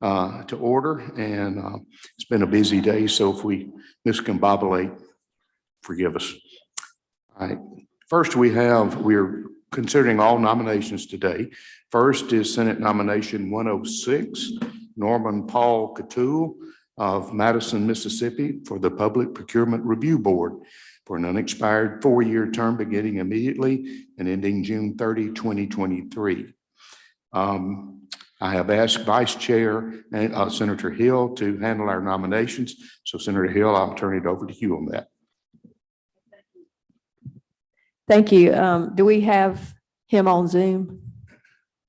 to order, and it's been a busy day, so if we miscombobulate, forgive us. All right. First, we're considering all nominations today. First is Senate nomination 106, Norman Paul Catool of Madison, Mississippi, for the Public Procurement Review Board for an unexpired 4-year term beginning immediately and ending June 30, 2023. I have asked Vice Chair Senator Hill to handle our nominations. So Senator Hill, I'll turn it over to you on that. Thank you. Do we have him on Zoom?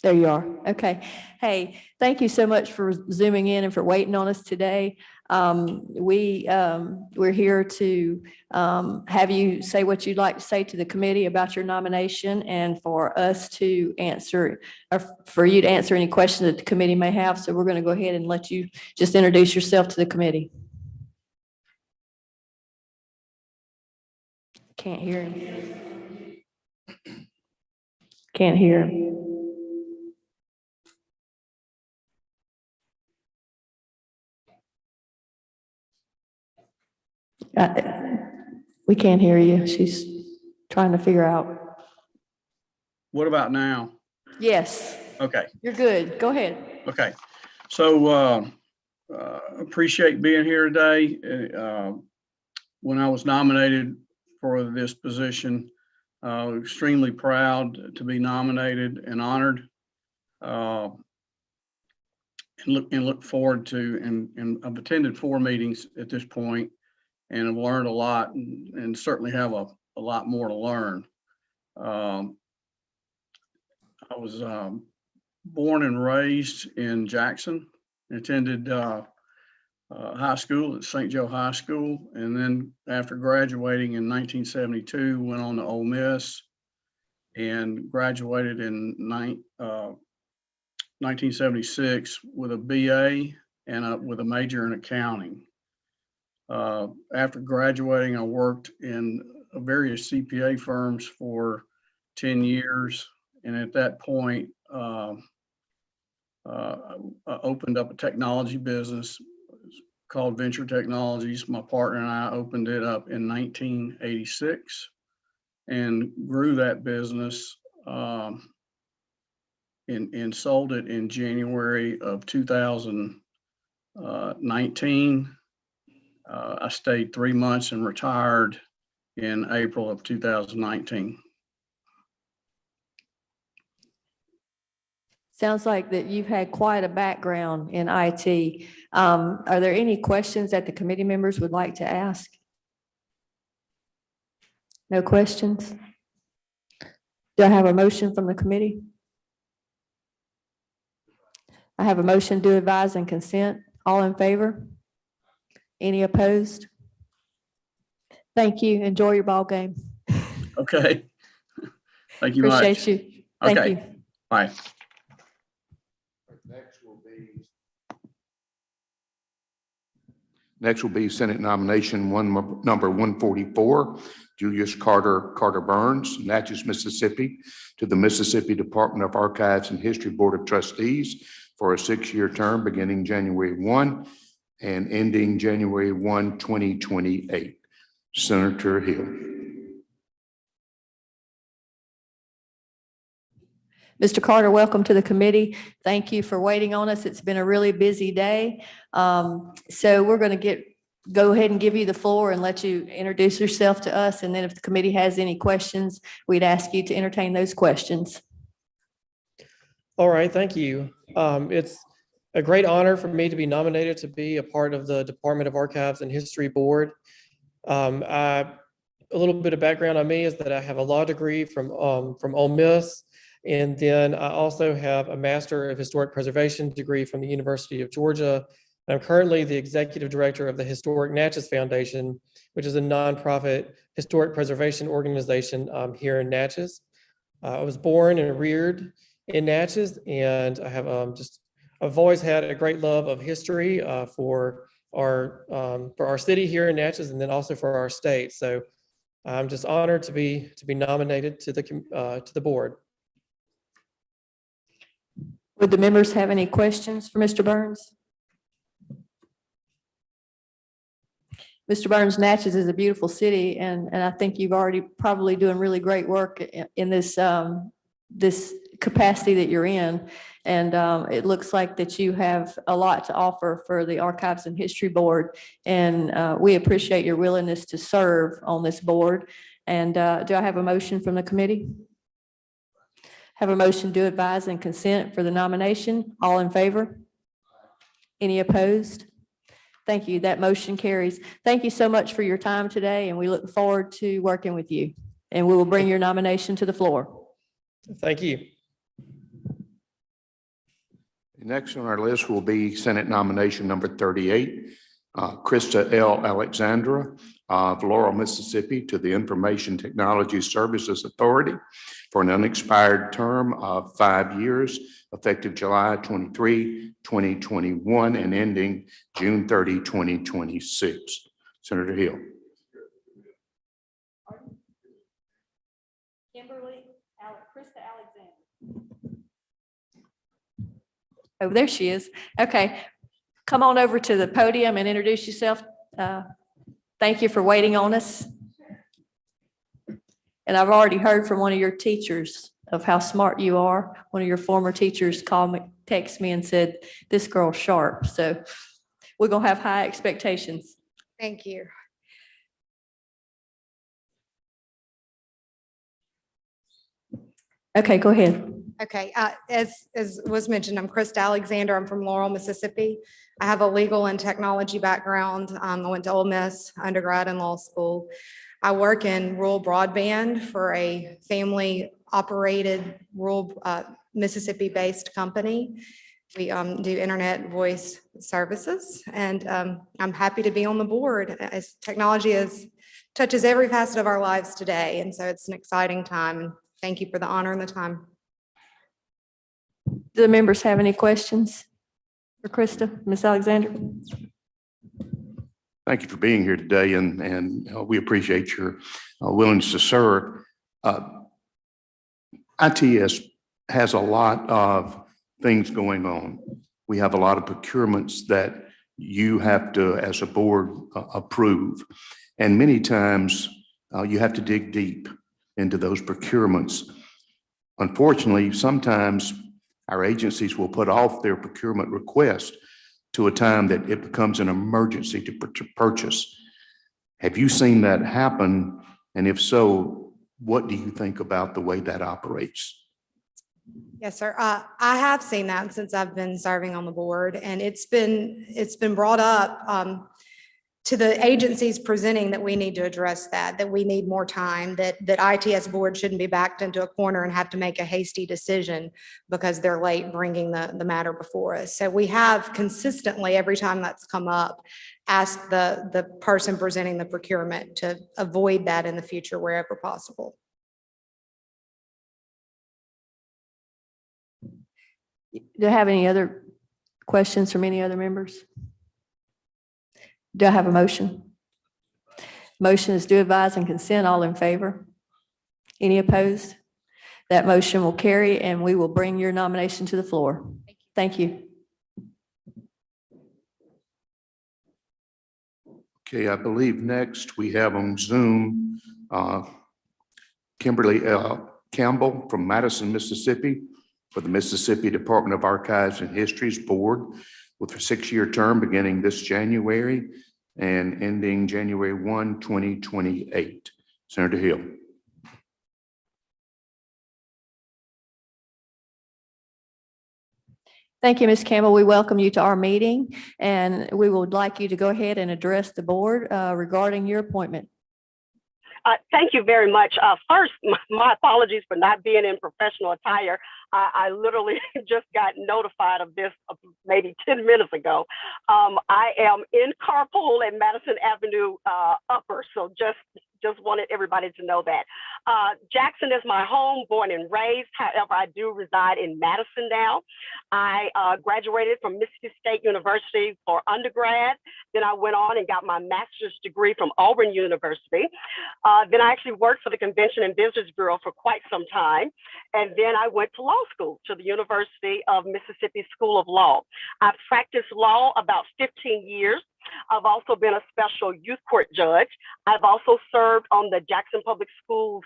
There you are. Okay. Hey, thank you so much for zooming in and for waiting on us today. We're here to have you say what you'd like to say to the committee about your nomination, and for us to answer, or for you to answer any questions that the committee may have. So we're going to go ahead and let you just introduce yourself to the committee. Can't hear him. Can't hear him. We can't hear you. She's trying to figure out. What about now? Yes. Okay. You're good. Go ahead. Okay. So appreciate being here today. When I was nominated for this position, extremely proud to be nominated and honored. And look forward to, and I've attended 4 meetings at this point, and I've learned a lot, and certainly have a lot more to learn. I was born and raised in Jackson, attended high school at St. Joe High School, and then after graduating in 1972, went on to Ole Miss and graduated in 1976 with a BA and with a major in accounting. After graduating, I worked in various CPA firms for 10 years. And at that point, I opened up a technology business called Venture Technologies. My partner and I opened it up in 1986 and grew that business and sold it in January of 2019. I stayed 3 months and retired in April of 2019. Sounds like that you've had quite a background in IT. Are there any questions that the committee members would like to ask? No questions? Do I have a motion from the committee? I have a motion to advise and consent. All in favor? Any opposed? Thank you. Enjoy your ball game. Okay. Thank you Appreciate much. you. Thank Okay. you. Bye. Next will be Senate nomination number 144, Julius Carter Burns, Natchez, Mississippi, to the Mississippi Department of Archives and History Board of Trustees for a 6-year term beginning January 1 and ending January 1, 2028. Senator Hill. Mr. Carter, welcome to the committee. Thank you for waiting on us. It's been a really busy day. So we're going to go ahead and give you the floor and let you introduce yourself to us. And then if the committee has any questions, we'd ask you to entertain those questions. All right, thank you. It's a great honor for me to be nominated to be a part of the Department of Archives and History Board. A little bit of background on me is that I have a law degree from Ole Miss. And then I also have a Master of Historic Preservation degree from the University of Georgia. I'm currently the Executive Director of the Historic Natchez Foundation, which is a nonprofit historic preservation organization here in Natchez. I was born and reared in Natchez, and I have I've always had a great love of history for our city here in Natchez, and then also for our state. So I'm just honored to be nominated to the board. Would the members have any questions for Mr. Burns? Mr. Burns, Natchez is a beautiful city, and I think you've already probably doing really great work in this, this capacity that you're in. And it looks like that you have a lot to offer for the Archives and History Board. And we appreciate your willingness to serve on this board. And do I have a motion from the committee? Have a motion to advise and consent for the nomination. All in favor? Any opposed? Thank you. That motion carries. Thank you so much for your time today, and we look forward to working with you. And we will bring your nomination to the floor. Thank you. Next on our list will be Senate nomination number 38, Christa L. Alexandra of Laurel, Mississippi, to the Information Technology Services Authority for an unexpired term of 5 years, effective July 23, 2021, and ending June 30, 2026. Senator Hill. Christa Alexandra. Oh, there she is. Okay. Come on over to the podium and introduce yourself. Thank you for waiting on us. And I've already heard from one of your teachers of how smart you are. One of your former teachers called me, texted me and said, this girl's sharp. So we're going to have high expectations. Thank you. Okay, go ahead. Okay, as was mentioned, I'm Christa Alexander. I'm from Laurel, Mississippi. I have a legal and technology background. I went to Ole Miss undergrad and law school. I work in rural broadband for a family-operated rural Mississippi-based company. We do internet voice services, and I'm happy to be on the board as technology touches every facet of our lives today, and so it's an exciting time. Thank you for the honor and the time. Do the members have any questions for Christa, Ms. Alexander? Thank you for being here today, and we appreciate your willingness to serve. ITS has a lot of things going on. We have a lot of procurements that you have to, as a board, approve. And many times you have to dig deep into those procurements. Unfortunately, sometimes our agencies will put off their procurement request to a time that it becomes an emergency to purchase. Have you seen that happen? And if so, what do you think about the way that operates? Yes, sir. I have seen that since I've been serving on the board, and it's been brought up to the agencies presenting that we need to address that we need more time, that ITS board shouldn't be backed into a corner and have to make a hasty decision because they're late bringing the matter before us. So we have consistently, every time that's come up, asked the person presenting the procurement to avoid that in the future wherever possible. Do I have any other questions from any other members? Do I have a motion? Motion is to advise and consent. All in favor? Any opposed? That motion will carry, and we will bring your nomination to the floor. Thank you. Okay, I believe next we have on Zoom Kimberly Campbell from Madison, Mississippi, for the Mississippi Department of Archives and History's Board with a 6-year term beginning this January and ending January 1, 2028. Senator Hill. Thank you, Ms. Campbell. We welcome you to our meeting, and we would like you to go ahead and address the board regarding your appointment. Thank you very much. First, my apologies for not being in professional attire. I literally just got notified of this maybe 10 minutes ago. I am in carpool at Madison Avenue Upper, so just wanted everybody to know that. Jackson is my home, born and raised. However, I do reside in Madison now. I graduated from Mississippi State University for undergrad. Then I went on and got my master's degree from Auburn University. Then I actually worked for the Convention and Visitors Bureau for quite some time. And then I went to law school to the University of Mississippi School of Law. I've practiced law about 15 years. I've also been a special youth court judge. I've also served on the Jackson Public Schools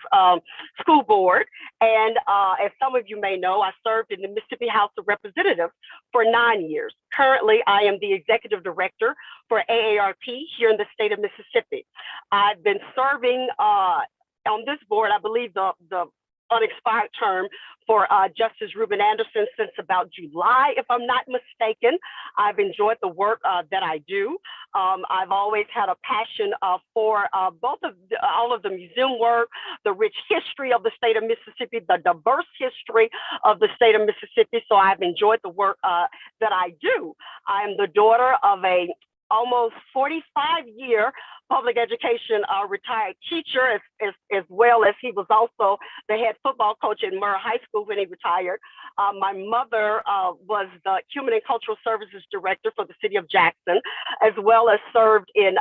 school board. And as some of you may know, I served in the Mississippi House of Representatives for 9 years. Currently, I am the executive director for AARP here in the state of Mississippi. I've been serving on this board, I believe the unexpired term for Justice Ruben Anderson since about July, if I'm not mistaken. I've enjoyed the work that I do. I've always had a passion for all of the museum work, the rich history of the state of Mississippi, the diverse history of the state of Mississippi. So I've enjoyed the work that I do. I'm the daughter of a almost 45-year public education retired teacher, as well as he was also the head football coach at Murrah High School when he retired. My mother was the Human and Cultural Services Director for the city of Jackson, as well as served in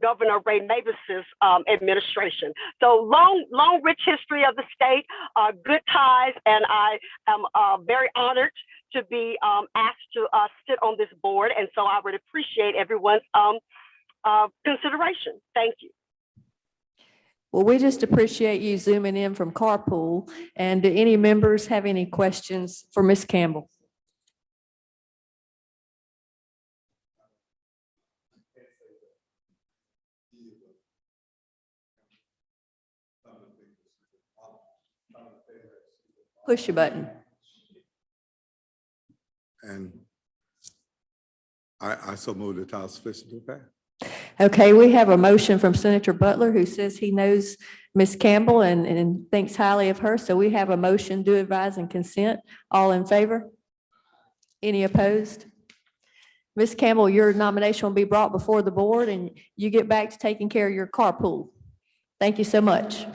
Governor Ray Mavis's administration. So long, rich history of the state, good ties, and I am very honored to be asked to sit on this board. And so I would appreciate everyone's consideration. Thank you. Well, we just appreciate you zooming in from carpool. And do any members have any questions for Ms. Campbell? Push your button. And I so move the House official to pass. Okay, we have a motion from Senator Butler, who says he knows Ms. Campbell and thinks highly of her. So we have a motion to advise and consent. All in favor? Any opposed? Ms. Campbell, your nomination will be brought before the board and you get back to taking care of your carpool. Thank you so much.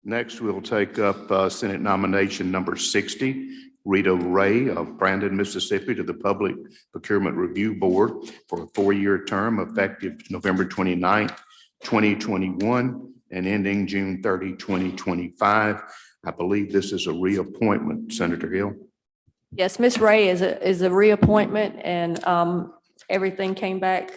Next, we'll take up Senate nomination number 60, Rita Ray of Brandon, Mississippi, to the Public Procurement Review Board for a 4-year term effective November 29th, 2021 and ending June 30, 2025. I believe this is a reappointment, Senator Hill. Yes, Ms. Ray is a reappointment, and everything came back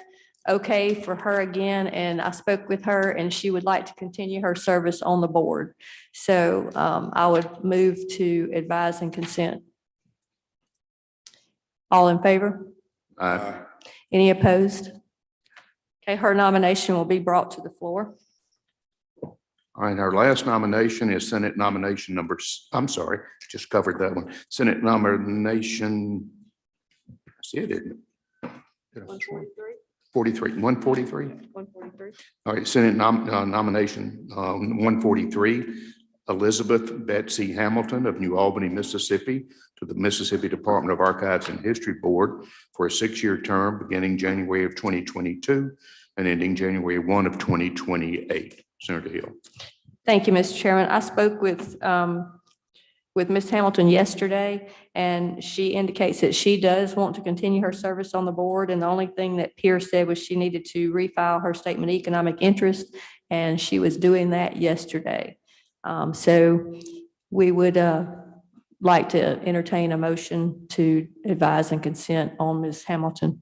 okay for her again. And I spoke with her and she would like to continue her service on the board. So I would move to advise and consent. All in favor? Aye. Any opposed? Okay, her nomination will be brought to the floor. All right, our last nomination is Senate nomination number, I'm sorry, just covered that one. Senate nomination, that's it, isn't it? 143. 143. All right, Senate nomination 143, Elizabeth Betsy Hamilton of New Albany, Mississippi, to the Mississippi Department of Archives and History Board for a 6-year term beginning January of 2022 and ending January 1 of 2028. Senator Hill. Thank you, Mr. Chairman. I spoke with Ms. Hamilton yesterday, and she indicates that she does want to continue her service on the board. And the only thing that Pierce said was she needed to refile her statement of economic interest, and she was doing that yesterday. So we would like to entertain a motion to advise and consent on Ms. Hamilton.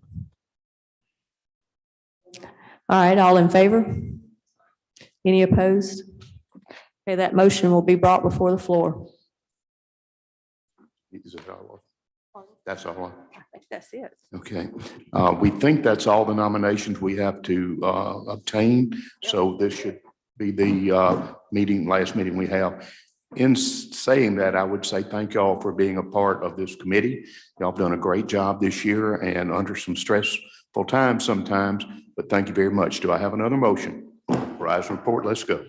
All right, all in favor? Any opposed? Okay, that motion will be brought before the floor. Is it all? That's all. I think that's it. Okay. We think that's all the nominations we have to obtain. So this should be the last meeting we have. In saying that, I would say thank y'all for being a part of this committee. Y'all have done a great job this year and under some stressful times sometimes, but thank you very much. Do I have another motion? Rise and report. Let's go.